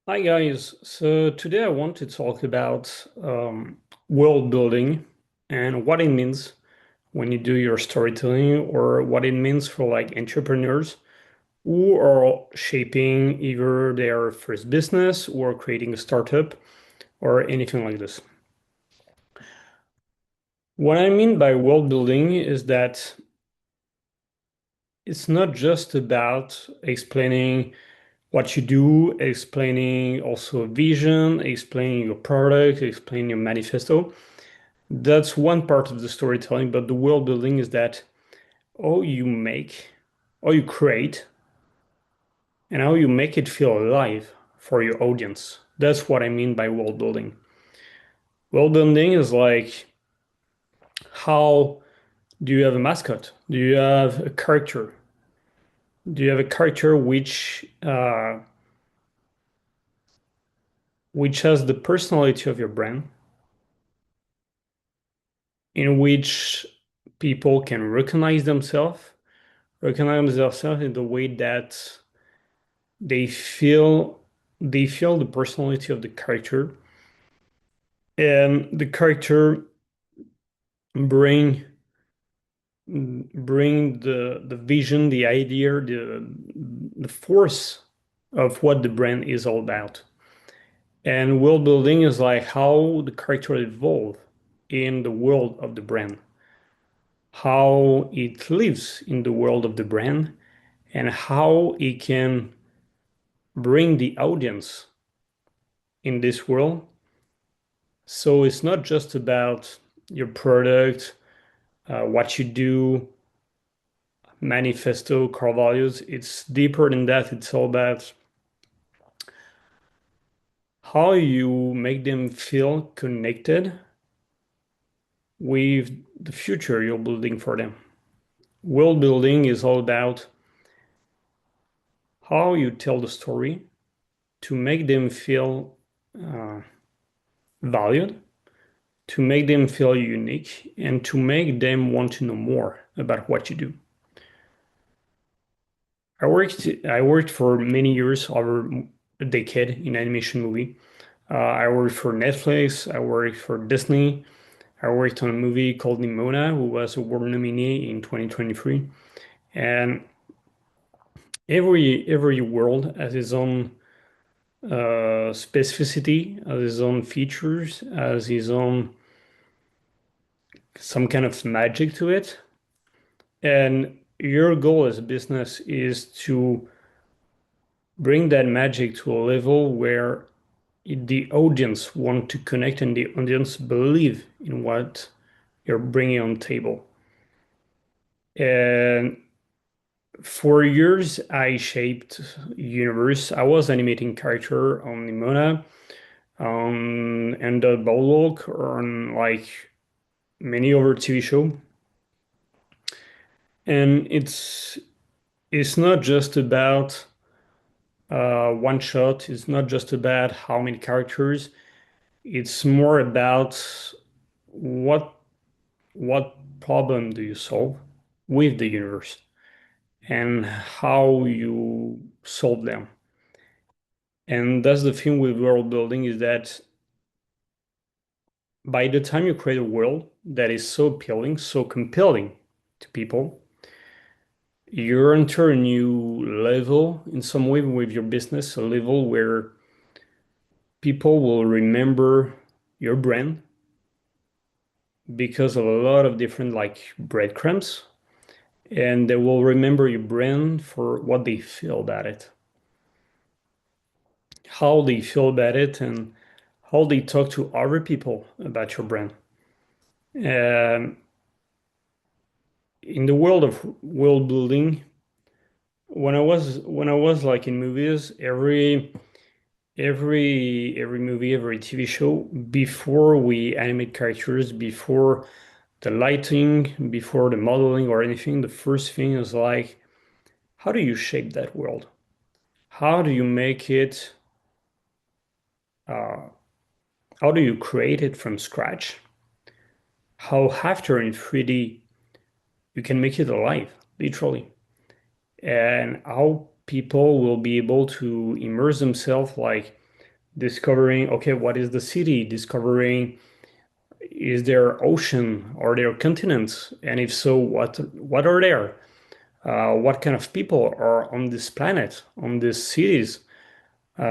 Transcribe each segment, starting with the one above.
Hi guys, so today I want to talk about world building and what it means when you do your storytelling or what it means for like entrepreneurs who are shaping either their first business or creating a startup or anything like this. What I mean by world building is that it's not just about explaining what you do, explaining also a vision, explaining your product, explaining your manifesto. That's one part of the storytelling, but the world building is that all you make, all you create, and how you make it feel alive for your audience. That's what I mean by world building. World building is like, how do you have a mascot? Do you have a character? Do you have a character which has the personality of your brand, in which people can recognize themselves in the way that they feel they feel the personality of the character, and the character bring bring the vision, the idea, the force of what the brand is all about. And world building is like how the character evolve in the world of the brand, how it lives in the world of the brand, and how it can bring the audience in this world. So it's not just about your product, what you do, manifesto, core values. It's deeper than that. It's all about how you make them feel connected with the future you're building for them. World building is all about how you tell the story to make them feel uh, valued, to make them feel unique, and to make them want to know more about what you do. I worked for many years, over a decade in animation movie. I worked for Netflix. I worked for Disney. I worked on a movie called Nimona, who was a award nominee in 2023. And every world has its own specificity, has its own features, has its own some kind of magic to it. And your goal as a business is to bring that magic to a level where the audience want to connect and the audience believe in what you're bringing on the table. And for years, I shaped universe. I was animating character on Nimona, and the Bulwark, or on like many other TV show. And it's not just about one shot. It's not just about how many characters. It's more about what what problem do you solve with the universe and how you solve them. And that's the thing with world building, is that by the time you create a world that is so appealing, so compelling to people, you enter a new level in some way with your business, a level where people will remember your brand because of a lot of different like breadcrumbs, and they will remember your brand for what they feel about it, how they feel about it, and how they talk to other people about your brand. Um, in the world of world building, when I was like in movies, every movie, every TV show, before we animate characters, before the lighting, before the modeling or anything, the first thing is like, how do you shape that world? How do you make it? Uh, how do you create it from scratch? How after in 3D you can make it alive, literally, and how people will be able to immerse themselves like discovering, okay, what is the city? Discovering, is there ocean? Are there continents? And if so, what are there? What kind of people are on this planet, on these cities? Who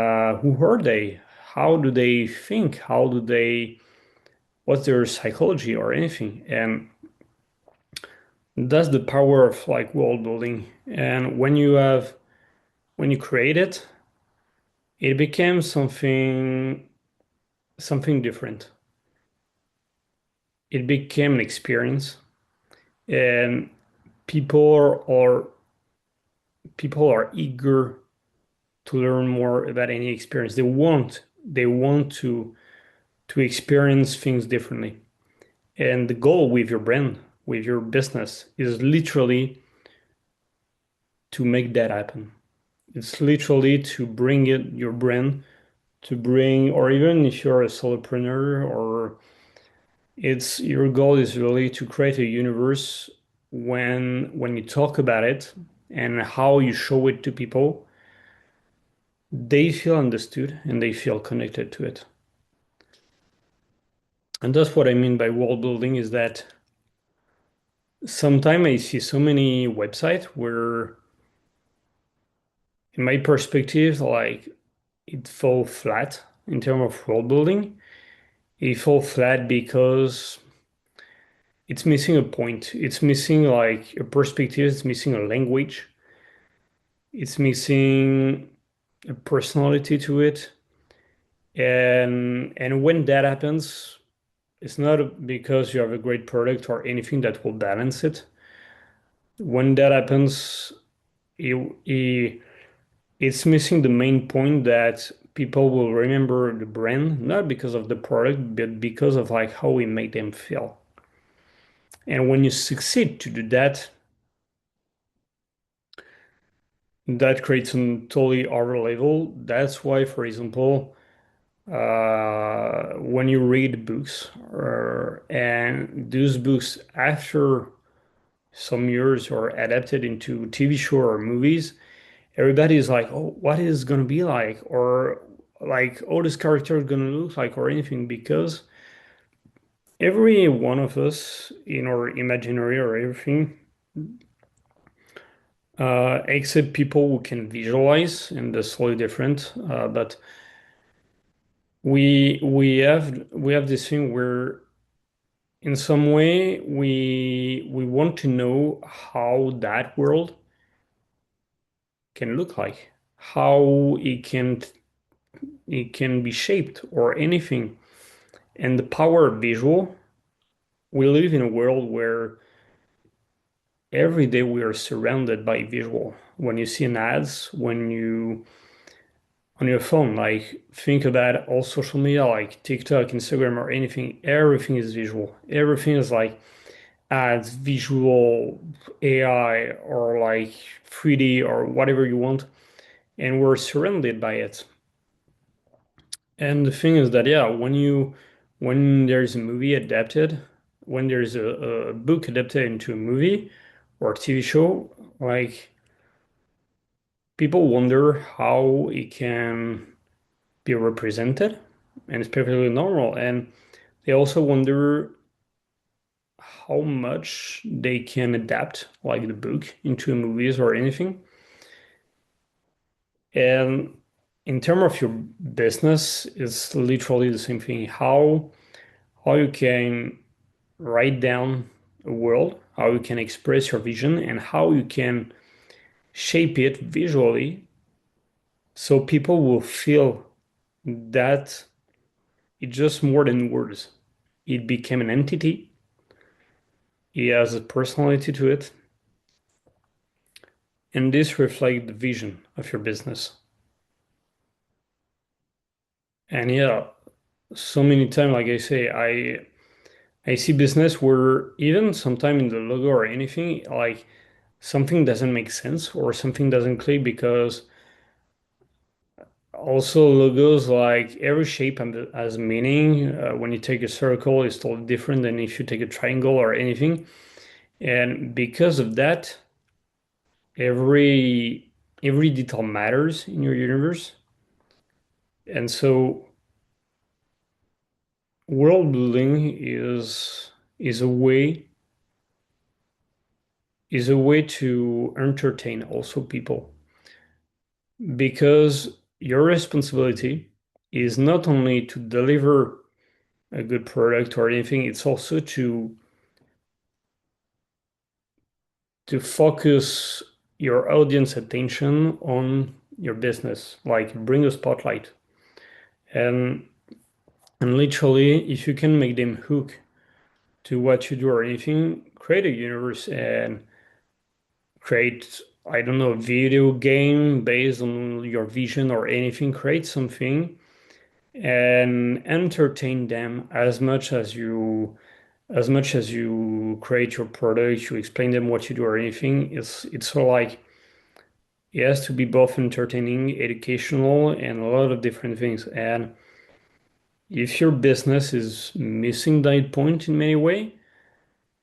are they? How do they think? What's their psychology or anything? And that's the power of like world building. And when you create it, it became something different. It became an experience, and people are people are eager to learn more about any experience. They want to experience things differently. And the goal with your brand, with your business, is literally to make that happen. It's literally to bring it your brand to bring, or even if you're a solopreneur, or it's your goal is really to create a universe when you talk about it and how you show it to people, they feel understood and they feel connected to it. And that's what I mean by world building is that sometimes I see so many websites where, in my perspective, like it fall flat in terms of world building. It fall flat because it's missing a point. It's missing like a perspective. It's missing a language. It's missing a personality to it. And when that happens, it's not because you have a great product or anything that will balance it. When that happens, it, it, it's missing the main point that people will remember the brand, not because of the product, but because of like how we make them feel. And when you succeed to do that, that creates a totally other level. That's why, for example, when you read books, and those books after some years are adapted into TV show or movies, everybody is like, "Oh, what is gonna be like?" Or like, "Oh, this character is gonna look like," or anything, because every one of us in our imaginary or everything, except people who can visualize, and that's slightly different. But we have this thing where in some way we want to know how that world can look like, how it can be shaped or anything. And the power of visual, we live in a world where every day we are surrounded by visual. When you see an ads, when you on your phone, like think about all social media like TikTok, Instagram, or anything, everything is visual. Everything is like ads, visual, AI, or like 3D or whatever you want, and we're surrounded by it. And the thing is that, yeah, when there's a movie adapted, when there's a book adapted into a movie or a TV show, like people wonder how it can be represented, and it's perfectly normal. And they also wonder how much they can adapt like the book into movies or anything. And in terms of your business, it's literally the same thing. How you can write down a world, how you can express your vision, and how you can shape it visually so people will feel that it's just more than words. It became an entity. It has a personality to it, and this reflects the vision of your business. And yeah, so many times, like I say, I see business where even sometime in the logo or anything, like something doesn't make sense or something doesn't click because also logos like every shape has a meaning. When you take a circle, it's totally different than if you take a triangle or anything. And because of that, every every detail matters in your universe. And so world building is a way is a way to entertain also people because your responsibility is not only to deliver a good product or anything, it's also to focus your audience attention on your business, like bring a spotlight. And and literally, if you can make them hook to what you do or anything, create a universe and create, I don't know, a video game based on your vision or anything, create something and entertain them as much as you create your product, you explain them what you do or anything. It's sort of like it has to be both entertaining, educational, and a lot of different things. And if your business is missing that point in many way,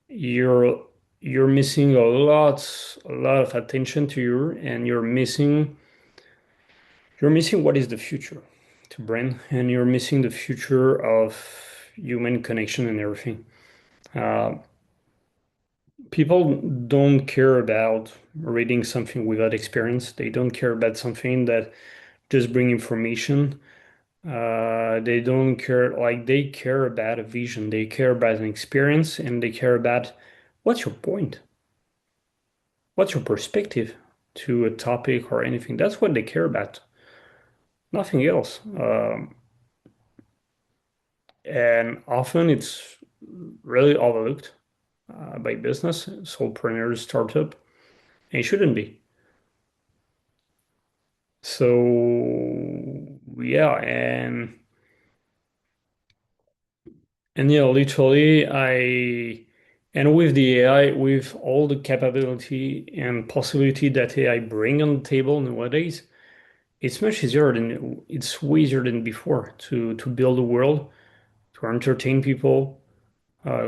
you're you're missing a lot of attention to you, and you're missing what is the future to brand, and you're missing the future of human connection and everything. Uh, People don't care about reading something without experience. They don't care about something that just bring information. They don't care, like they care about a vision, they care about an experience, and they care about what's your point, what's your perspective to a topic or anything. That's what they care about, nothing else. And often it's really overlooked by business, solopreneurs, startup, and it shouldn't be. So yeah, and yeah, literally, and with the AI, with all the capability and possibility that AI bring on the table nowadays, it's way easier than before to build a world, to entertain people,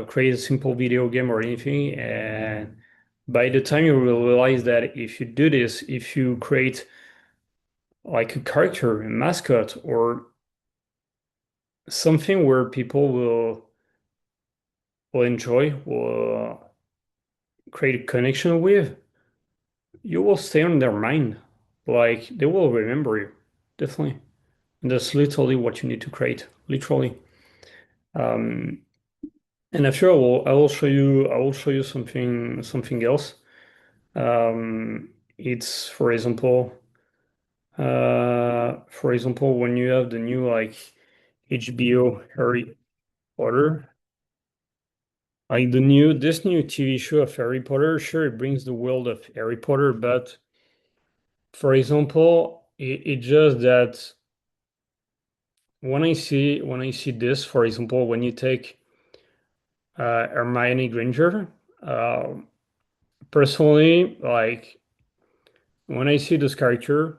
create a simple video game or anything. And by the time you will realize that if you do this, if you create like a character, a mascot, or something where people will enjoy, will create a connection with, you will stay on their mind. Like they will remember you, definitely. And that's literally what you need to create, literally. Um, and after I will show you something else. It's for example, when you have the new like HBO Harry Potter, like this new TV show of Harry Potter, sure, it brings the world of Harry Potter, but for example, it just that when I see this, for example, when you take Hermione Granger, uh, personally, like when I see this character,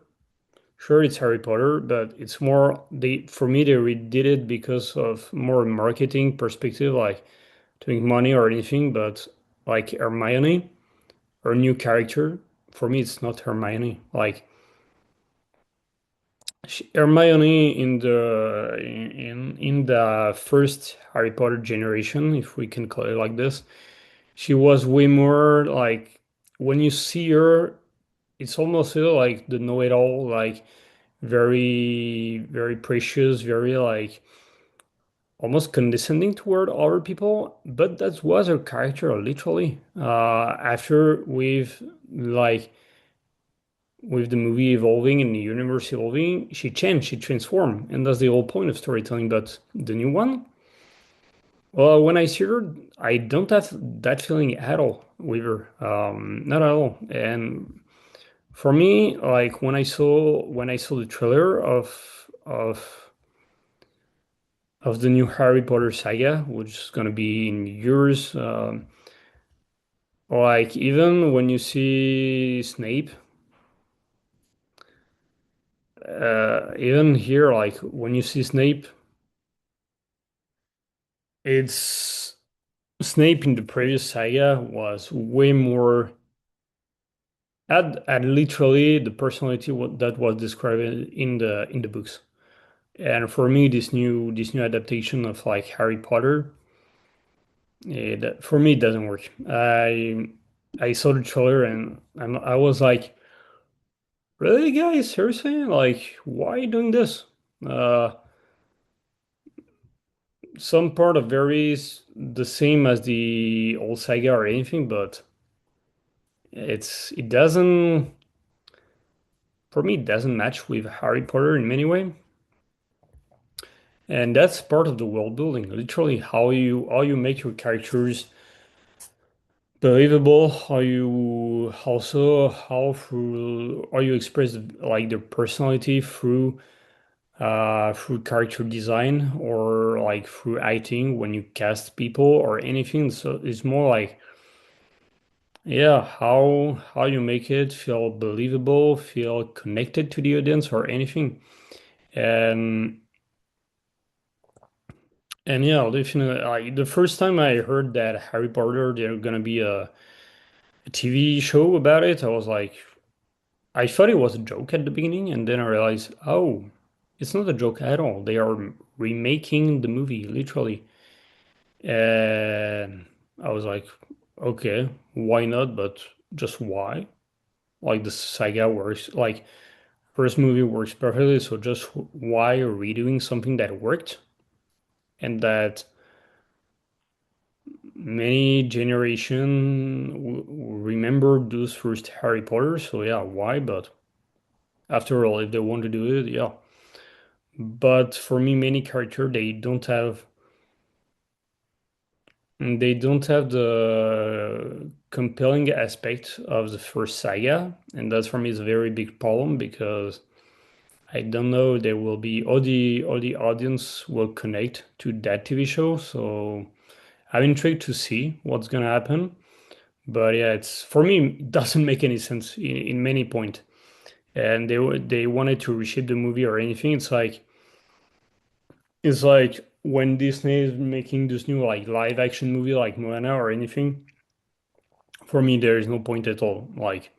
sure it's Harry Potter, but it's more they for me they redid it because of more marketing perspective, like to make money or anything. But like Hermione, her new character, for me it's not Hermione. Like Hermione in the first Harry Potter generation, if we can call it like this, she was way more like when you see her, it's almost like the know-it-all, like very precious, very like almost condescending toward other people. But that was her character, literally. After with the movie evolving and the universe evolving, she changed, she transformed, and that's the whole point of storytelling. But the new one, well, when I see her, I don't have that feeling at all with her, not at all. And for me, like when I saw the trailer of the new Harry Potter saga, which is gonna be in years, like even when you see Snape, even here, like when you see Snape, it's Snape in the previous saga was way more had literally the personality that was described in the books. And for me, this new adaptation of like Harry Potter, for me it doesn't work. I saw the trailer and I was like, really, guys, seriously? Like, why are you doing this? Uh, some part of varies the same as the old saga or anything, but it doesn't for me it doesn't match with Harry Potter in many way. And that's part of the world building, literally how you make your characters believable, how you also how through how you express like their personality through character design or like through acting when you cast people or anything. So it's more like, yeah, how you make it feel believable, feel connected to the audience or anything. And and yeah, definitely like the first time I heard that Harry Potter there gonna be a TV show about it, I was like, I thought it was a joke at the beginning, and then I realized, oh, it's not a joke at all. They are remaking the movie, literally. And I was like, okay, why not? But just why? Like the saga works, like first movie works perfectly, so just why redoing something that worked and that many generation remember those first Harry Potter? So yeah, why? But after all, if they want to do it, yeah. But for me, many character they don't have the compelling aspect of the first saga, and that for me is a very big problem because I don't know there will be all the audience will connect to that TV show. So I'm intrigued to see what's gonna happen. But yeah, it's for me it doesn't make any sense in many point. And they wanted to reshape the movie or anything. It's like when Disney is making this new like live action movie like Moana or anything, for me there is no point at all. Like,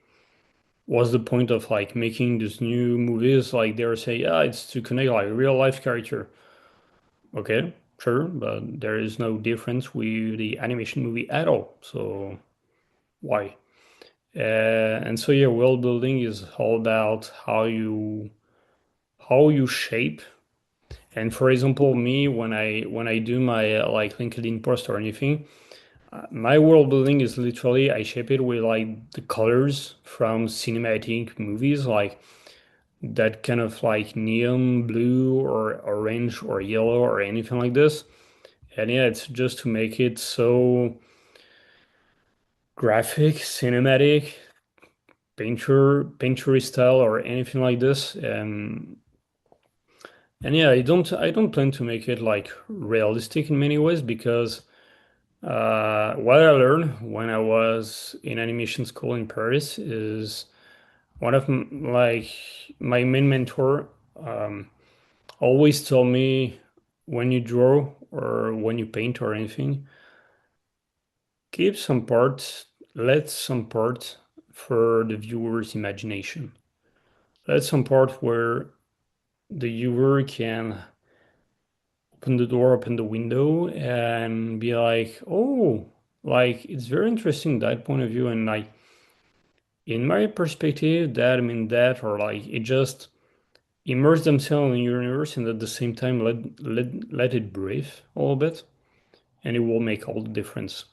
what's the point of like making these new movies? Like they're saying, yeah, it's to connect like real life character. Okay, sure, but there is no difference with the animation movie at all. So why? And so yeah, world building is all about how you shape. And for example, me when I do my like LinkedIn post or anything, my world building is literally I shape it with like the colors from cinematic movies, like that kind of like neon blue or orange or yellow or anything like this. And yeah, it's just to make it so graphic, cinematic, painter style or anything like this. And yeah, I don't plan to make it like realistic in many ways because what I learned when I was in animation school in Paris is one of like my main mentor always told me when you draw or when you paint or anything, keep some part, let some part for the viewer's imagination. Let some part where the viewer can open the door, open the window, and be like, oh, like it's very interesting that point of view. And like in my perspective, that I mean that, or like it just immerse themselves in your universe and at the same time let it breathe a little bit, and it will make all the difference.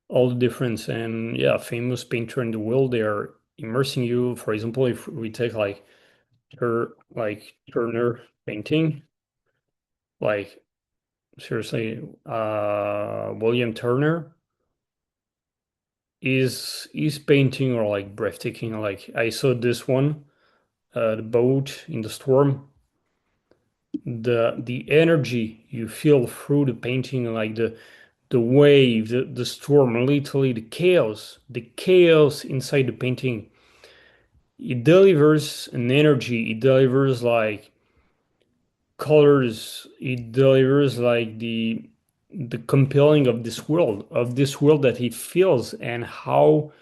All the difference. And yeah, famous painter in the world, they are immersing you. For example, if we take like Turner painting, like seriously, William Turner is painting or like breathtaking. Like I saw this one, the boat in the storm. The energy you feel through the painting, like the wave, the storm, literally the chaos inside the painting. It delivers an energy. It delivers like colors. It delivers like the compelling of this world that he feels and how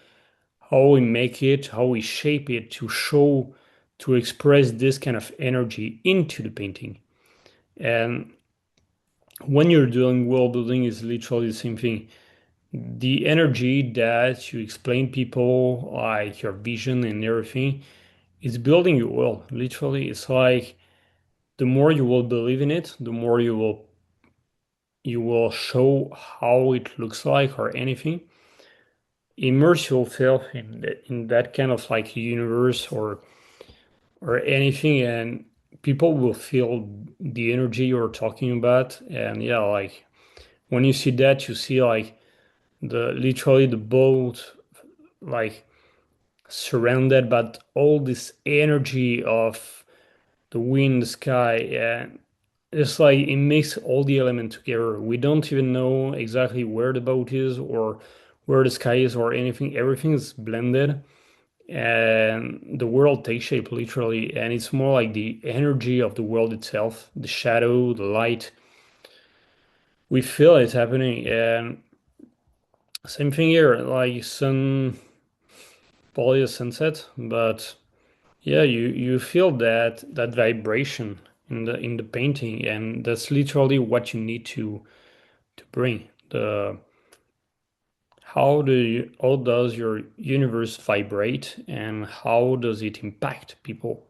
we make it, how we shape it to show to express this kind of energy into the painting. And when you're doing world building is literally the same thing. The energy that you explain people, like your vision and everything, is building your world. Literally, it's like the more you will believe in it, the more you will show how it looks like or anything. Immerse yourself in that kind of like universe or anything, and people will feel the energy you're talking about. And yeah, like when you see that, you see like the literally the boat like surrounded by all this energy of the wind, the sky, and it's like it makes all the elements together. We don't even know exactly where the boat is or where the sky is or anything. Everything is blended and the world takes shape literally. And it's more like the energy of the world itself, the shadow, the light. We feel it's happening. And same thing here, like sun, probably a sunset, but yeah, you feel that vibration in the painting, and that's literally what you need to bring. The how does your universe vibrate and how does it impact people?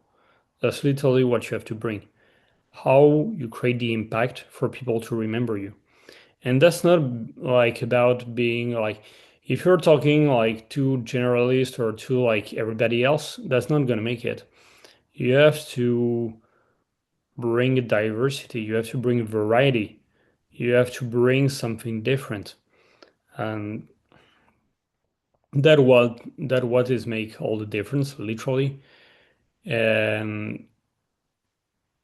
That's literally what you have to bring. How you create the impact for people to remember you. And that's not like about being like if you're talking like too generalist or too like everybody else, that's not gonna make it. You have to bring diversity, you have to bring variety, you have to bring something different. And that what is make all the difference, literally. And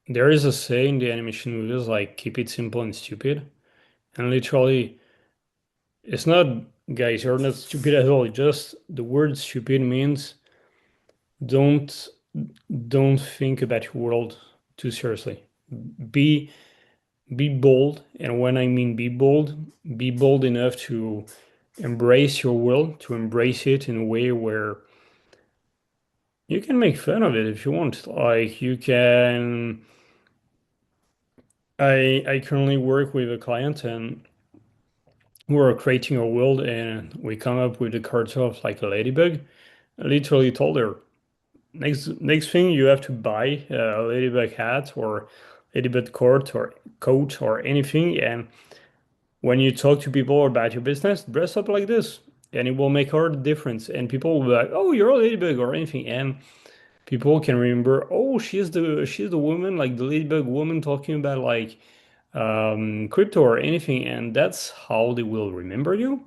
there is a saying in the animation movies like keep it simple and stupid. And literally, it's not guys, you're not stupid at all. Just the word stupid means don't don't think about your world too seriously. Be be bold, and when I mean be bold enough to embrace your world, to embrace it in a way where you can make fun of it if you want. Like you can. I currently work with a client, and we're creating a world, and we come up with a cartoon of like a ladybug. I literally told her next thing you have to buy a ladybug hat or ladybug coat or anything, and when you talk to people about your business, dress up like this, and it will make all the difference. And people will be like, "Oh, you're a ladybug" or anything, and people can remember, "Oh, she's the woman, like the ladybug woman, talking about like crypto or anything," and that's how they will remember you.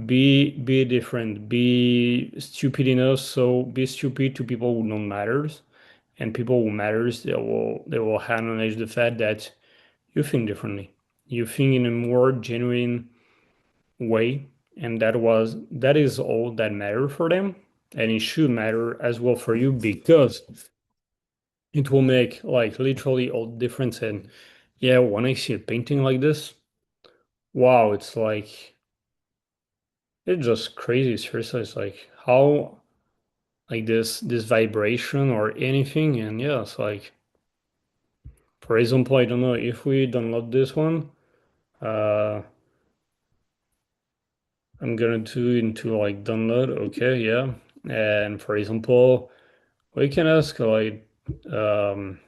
Be different, be stupid enough, so be stupid to people who don't matters, and people who matters, they will acknowledge the fact that you think differently. You think in a more genuine way, and that is all that matter for them, and it should matter as well for you because it will make like literally all the difference. And yeah, when I see a painting like this, wow, it's just crazy. Seriously, it's like how like this vibration or anything. And yeah, it's like for example, I don't know if we download this one, uh I'm gonna do into like download, okay, yeah. And for example, we can ask like um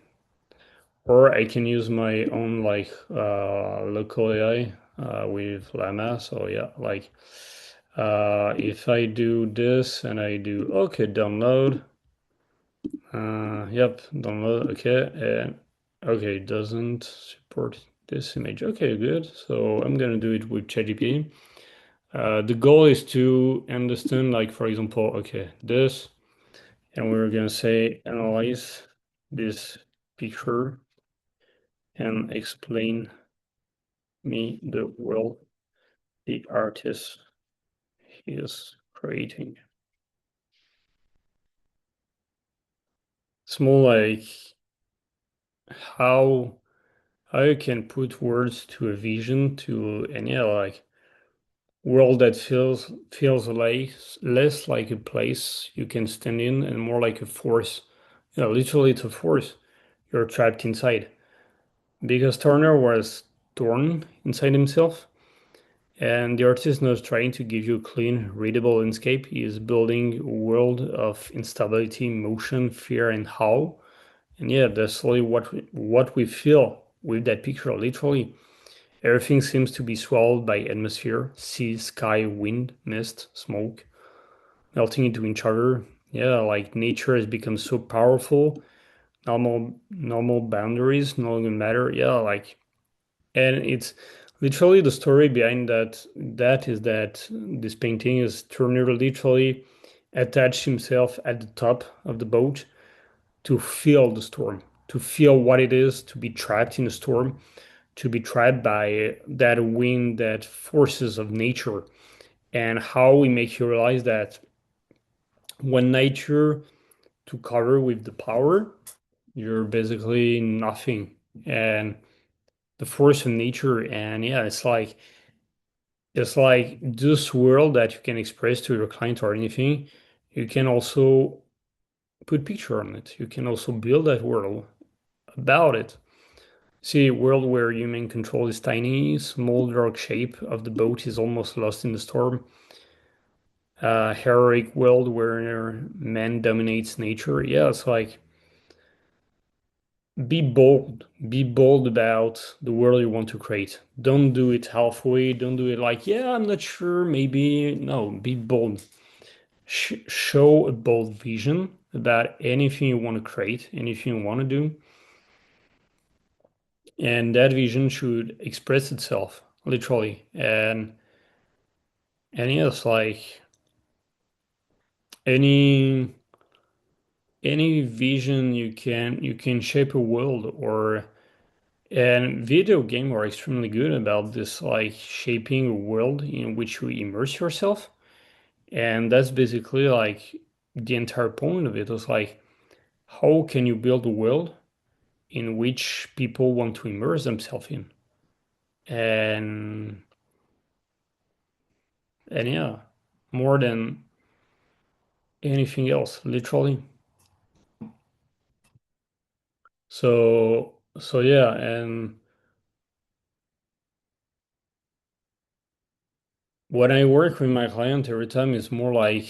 or I can use my own like local AI with Llama. So yeah, like if I do this and I do okay, download, yep, download, okay, and okay, it doesn't support this image. Okay, good. So I'm gonna do it with ChatGPT. The goal is to understand, like for example, okay, this, and we're gonna say analyze this picture and explain me the world the artist is creating. It's more like how how you can put words to a vision to any like world that feels like less like a place you can stand in and more like a force Yeah, literally it's a force. You're trapped inside. Because Turner was torn inside himself, and the artist is not trying to give you a clean, readable landscape. He is building a world of instability, motion, fear, and awe. And yeah, that's really what we feel with that picture, literally. Everything seems to be swallowed by atmosphere, sea, sky, wind, mist, smoke, melting into each other. Yeah, like nature has become so powerful. Normal boundaries no longer matter. Yeah, like, and it's literally the story behind that is that this painting is Turner literally attached himself at the top of the boat to feel the storm, to feel what it is to be trapped in a storm, to be trapped by that wind, that forces of nature, and how we make you realize that when nature took cover with the power, you're basically nothing. And the force of nature, and yeah, it's like this world that you can express to your client or anything, you can also put picture on it. You can also build that world about it. See, a world where human control is tiny, small dark shape of the boat is almost lost in the storm. A heroic world where man dominates nature. Yeah, it's like be bold about the world you want to create. Don't do it halfway. Don't do it like, yeah, I'm not sure, maybe. No, be bold. Show a bold vision about anything you want to create, anything you want to do, and that vision should express itself literally. And yes, like any any vision you can shape a world or and video game are extremely good about this, like shaping a world in which you immerse yourself. And that's basically like the entire point of it is like, how can you build a world in which people want to immerse themselves in? And and yeah, more than anything else, literally. So yeah, and when I work with my client every time, it's more like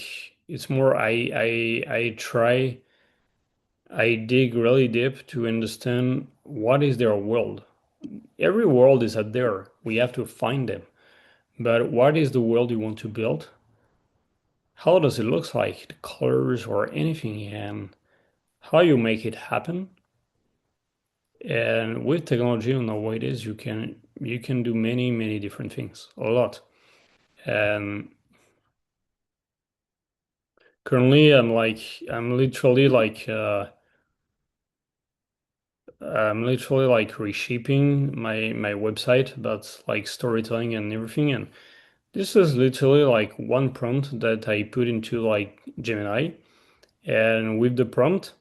it's more I dig really deep to understand what is their world. Every world is out there. We have to find them. But what is the world you want to build? How does it look like? The colors or anything, and how you make it happen? And with technology nowadays, you can do many different things, a lot. And currently, I'm literally like reshaping my website about like storytelling and everything. And this is literally like one prompt that I put into like Gemini. And with the prompt,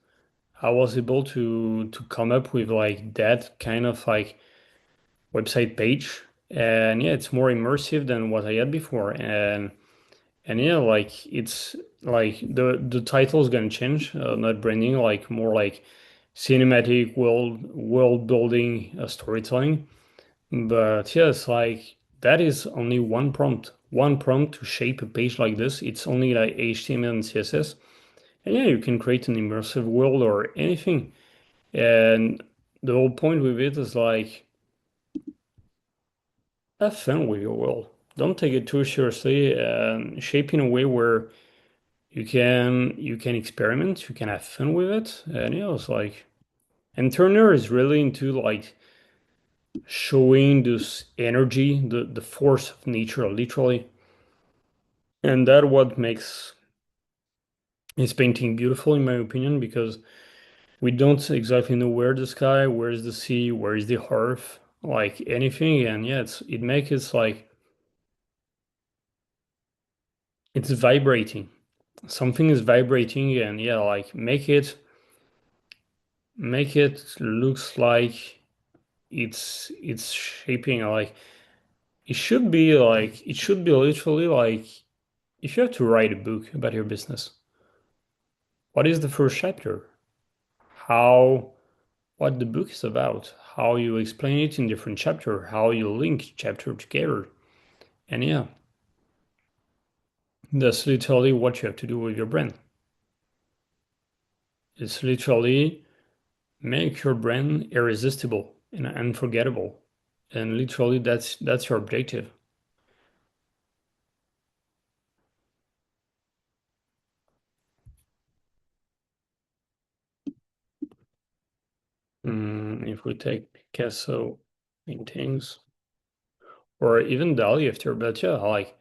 I was able to come up with like that kind of like website page. And yeah, it's more immersive than what I had before. And yeah, like it's like the title is gonna change, not branding, like more like cinematic world building, storytelling. But yes, like that is only one prompt to shape a page like this. It's only like HTML and CSS, and yeah, you can create an immersive world or anything. And the whole point with it is like have fun with your world. Don't take it too seriously and shape in a way where you can experiment, you can have fun with it. And yeah, it's like and Turner is really into like showing this energy, the force of nature, literally. And that what makes his painting beautiful, in my opinion, because we don't exactly know where the sky, where is the sea, where is the earth, like anything. And yeah, it makes it like it's vibrating. Something is vibrating, and yeah, like make it looks like it's shaping like it should be literally like if you have to write a book about your business, what is the first chapter? how what the book is about, how you explain it in different chapter, how you link chapter together. And yeah, that's literally what you have to do with your brand. It's literally make your brand irresistible and unforgettable. And literally that's your objective. If we take Picasso paintings or even Dali after, but yeah, like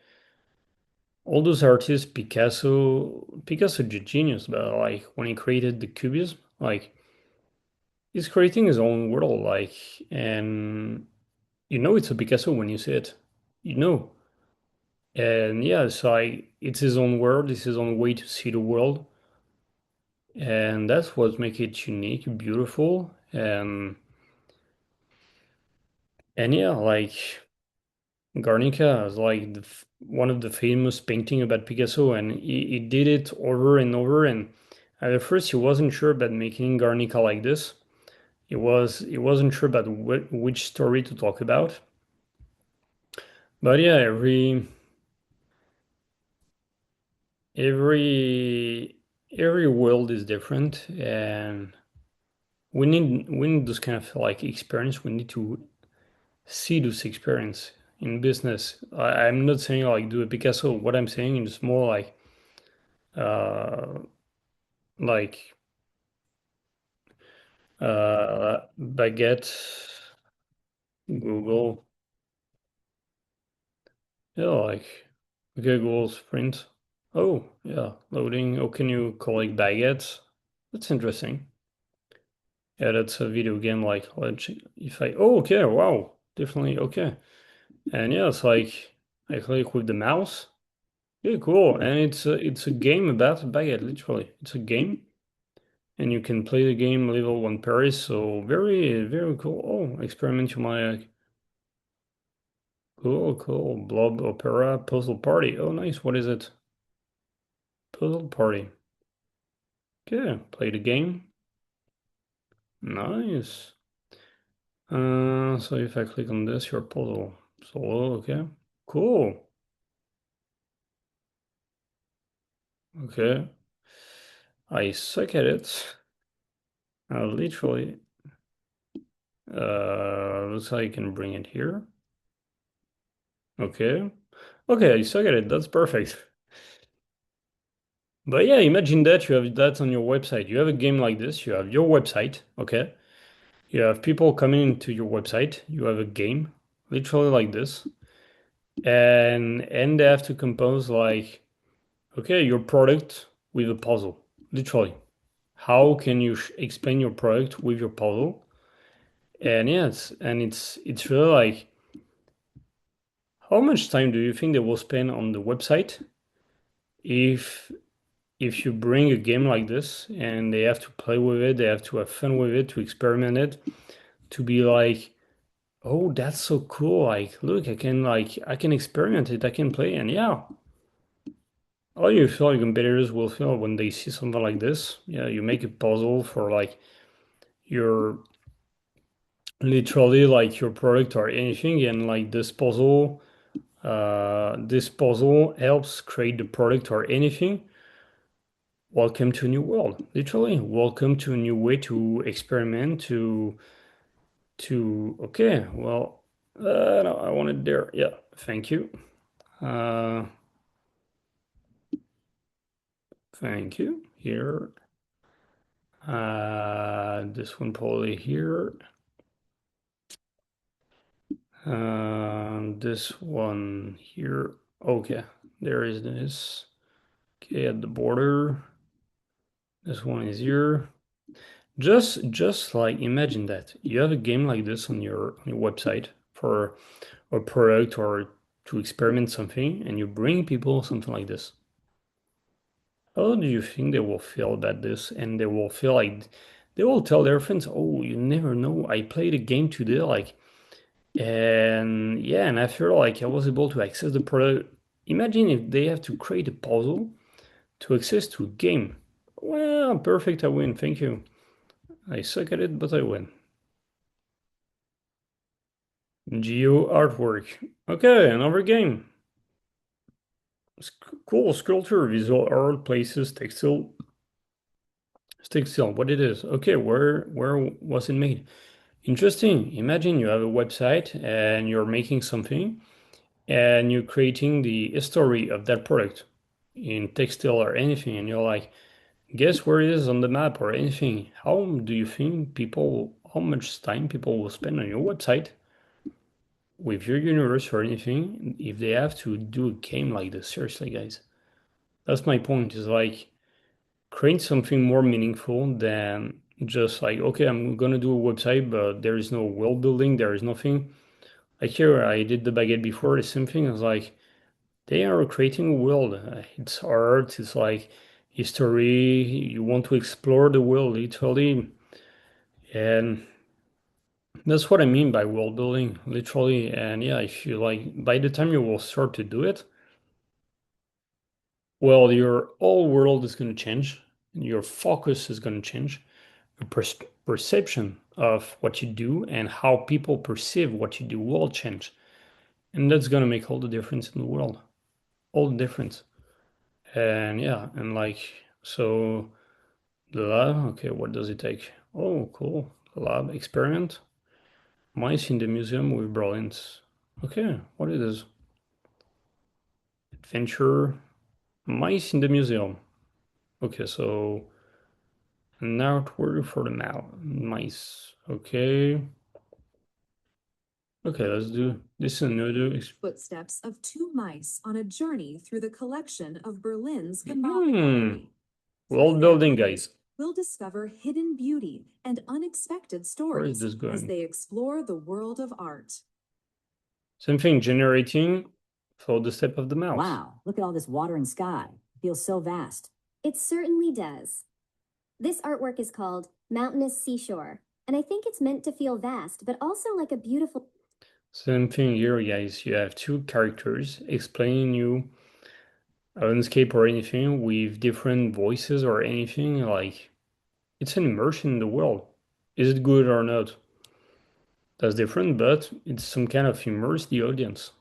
all those artists, Picasso is a genius, but like when he created the cubism, like he's creating his own world, like, and you know it's a Picasso when you see it, you know. And yeah, so it's his own world, it's his own way to see the world, and that's what makes it unique, beautiful, and yeah, like Garnica is like one of the famous painting about Picasso, and he did it over and over. And at first, he wasn't sure about making Garnica like this. He wasn't sure about which story to talk about. But yeah, every every world is different, and we need this kind of like experience. We need to see this experience in business. I'm not saying like do a Picasso. What I'm saying is more uh, like baguette, Google, yeah, like okay, Google Sprint. Oh, yeah, loading. Oh, can you collect baguettes? That's interesting. Yeah, that's a video game. Like, if I, oh, okay, wow, definitely okay. And yeah, it's like I click with the mouse. Yeah, cool. And it's a game about a baguette. Literally, it's a game, and you can play the game level one Paris. So very cool. Oh, experiment to my cool, cool. Blob Opera Puzzle Party. Oh, nice. What is it? Puzzle Party. Okay, play the game. Nice. So if I click on this, your puzzle. So, okay. Cool. Okay. I suck at it. Literally. Looks like I can bring it here. Okay. Okay, I suck at it. That's perfect. But yeah, imagine that you have that on your website. You have a game like this. You have your website. Okay. You have people coming into your website. You have a game, literally like this, and they have to compose like, okay, your product with a puzzle, literally. How can you explain your product with your puzzle? And yes, and it's really like, how much time do you think they will spend on the website if if you bring a game like this and they have to play with it, they have to have fun with it, to experiment it, to be like, oh, that's so cool. Like, look, I can experiment it, I can play, and yeah. All you feel like competitors will feel when they see something like this. Yeah, you make a puzzle for like your literally like your product or anything, and like this puzzle helps create the product or anything. Welcome to a new world. Literally, welcome to a new way to experiment, to okay, well, no, I wanted there. Yeah, thank you. Uh, thank you. Here. This one probably here. This one here. Okay, there is this. Okay, at the border. This one is here. Just like imagine that you have a game like this on your website for a product or to experiment something, and you bring people something like this. How do you think they will feel about this? And they will feel like they will tell their friends, "Oh, you never know. I played a game today, like, and yeah, and I feel like I was able to access the product." Imagine if they have to create a puzzle to access to a game. Well, perfect. I win. Thank you. I suck at it, but I win. Geo artwork. Okay, another game. Cool sculpture, visual art, places, textile. Textile, what it is. Okay, where was it made? Interesting. Imagine you have a website and you're making something and you're creating the history of that product in textile or anything, and you're like, guess where it is on the map or anything. How do you think how much time people will spend on your website with your universe or anything if they have to do a game like this? Seriously, guys. That's my point, is like create something more meaningful than just like, okay, I'm gonna do a website, but there is no world building, there is nothing. Like here, I did the baguette before, the same thing. I was like, they are creating a world. It's art, it's like history. You want to explore the world, literally. And that's what I mean by world building, literally. And yeah, if you like, by the time you will start to do it, well, your whole world is going to change. Your focus is going to change. Your perception of what you do and how people perceive what you do will change. And that's going to make all the difference in the world. All the difference. And yeah, and like, so the lab, okay, what does it take? Oh, cool. Lab experiment. Mice in the museum with brilliance. Okay, what it is? Adventure. Mice in the museum. Okay, so an artwork for the mice. Okay. Okay, let's do this is another. Footsteps of two mice on a journey through the collection of Berlin's Hmm. Gallery. World Through their building, eyes, guys. we'll discover hidden beauty and unexpected Where is stories this as going? they explore the world of art. Same thing, generating for the step of the mouse. Wow, look at all this water and sky. It feels so vast. It certainly does. This artwork is called Mountainous Seashore, and I think it's meant to feel vast, but also like a beautiful. Same thing here, guys. You have two characters explaining you a landscape or anything with different voices or anything. Like, it's an immersion in the world. Is it good or not? That's different, but it's some kind of immerse the audience.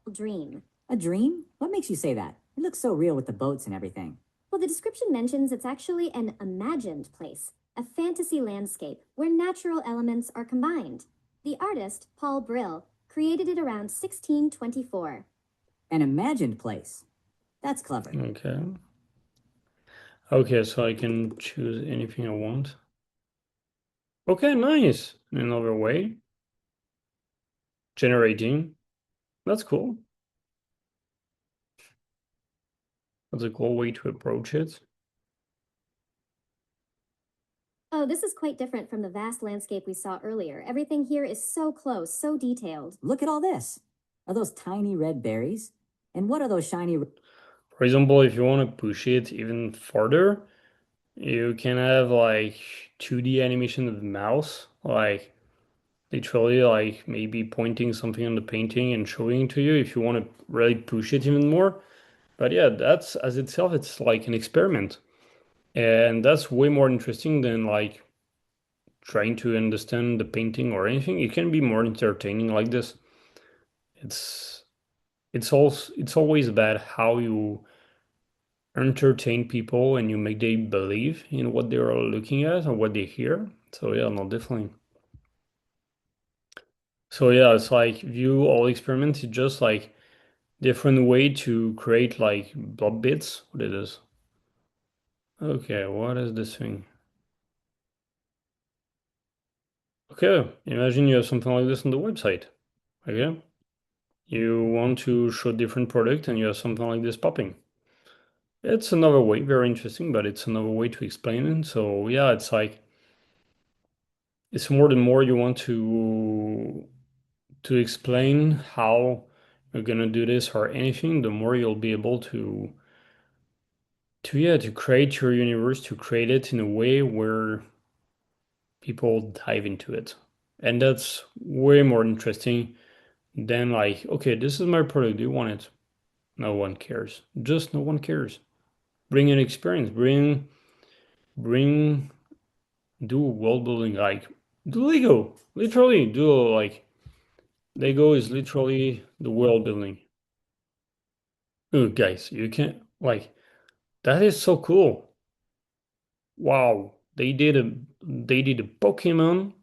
Dream. A dream? What makes you say that? It looks so real with the boats and everything. Well, the description mentions it's actually an imagined place, a fantasy landscape where natural elements are combined. The artist, Paul Brill, created it around 1624. An imagined place. That's clever. Okay. Okay, so I can choose anything I want. Okay, nice. Another way. Generating. That's cool. That's a cool way to approach it. Oh, this is quite different from the vast landscape we saw earlier. Everything here is so close, so detailed. Look at all this. Are those tiny red berries? And what are those shiny... For example, if you want to push it even further, you can have like 2D animation of the mouse, like literally like maybe pointing something on the painting and showing to you if you want to really push it even more. But yeah, that's as itself, it's like an experiment. And that's way more interesting than like trying to understand the painting or anything. It can be more entertaining like this. It's it's always about how you entertain people and you make them believe in what they are looking at or what they hear. So yeah, no, definitely. So yeah, it's like view all experiments. It's just like different way to create like blob bits. What it is? Okay, what is this thing? Okay, imagine you have something like this on the website. Okay, you want to show different product and you have something like this popping. It's another way, very interesting, but it's another way to explain it. So yeah, it's like it's more the more you want to explain how you're gonna do this or anything, the more you'll be able to yeah, to create your universe, to create it in a way where people dive into it. And that's way more interesting than like, okay, this is my product, do you want it? No one cares. Just no one cares. Bring an experience, bring do world building, like do Lego. Literally do like Lego is literally the world building. Oh, guys, you can like that is so cool. Wow, they did a Pokemon.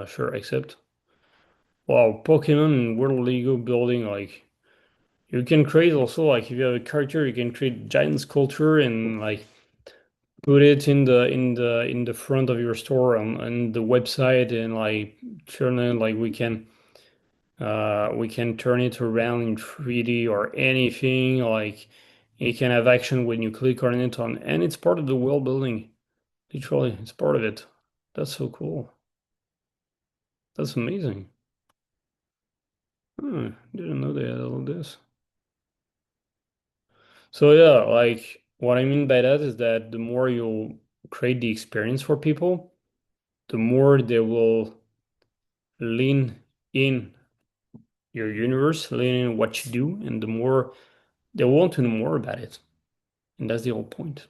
Sure, accept. Wow, Pokemon and World Lego building like you can create also like if you have a character, you can create giant sculpture and like put it in the front of your store on the website and like turn it like we can turn it around in 3D or anything like it can have action when you click on it on and it's part of the world building. Literally, it's part of it. That's so cool. That's amazing. Didn't know they had all this. So yeah, like what I mean by that is that the more you create the experience for people, the more they will lean in your universe, lean in what you do, and the more they want to know more about it. And that's the whole point.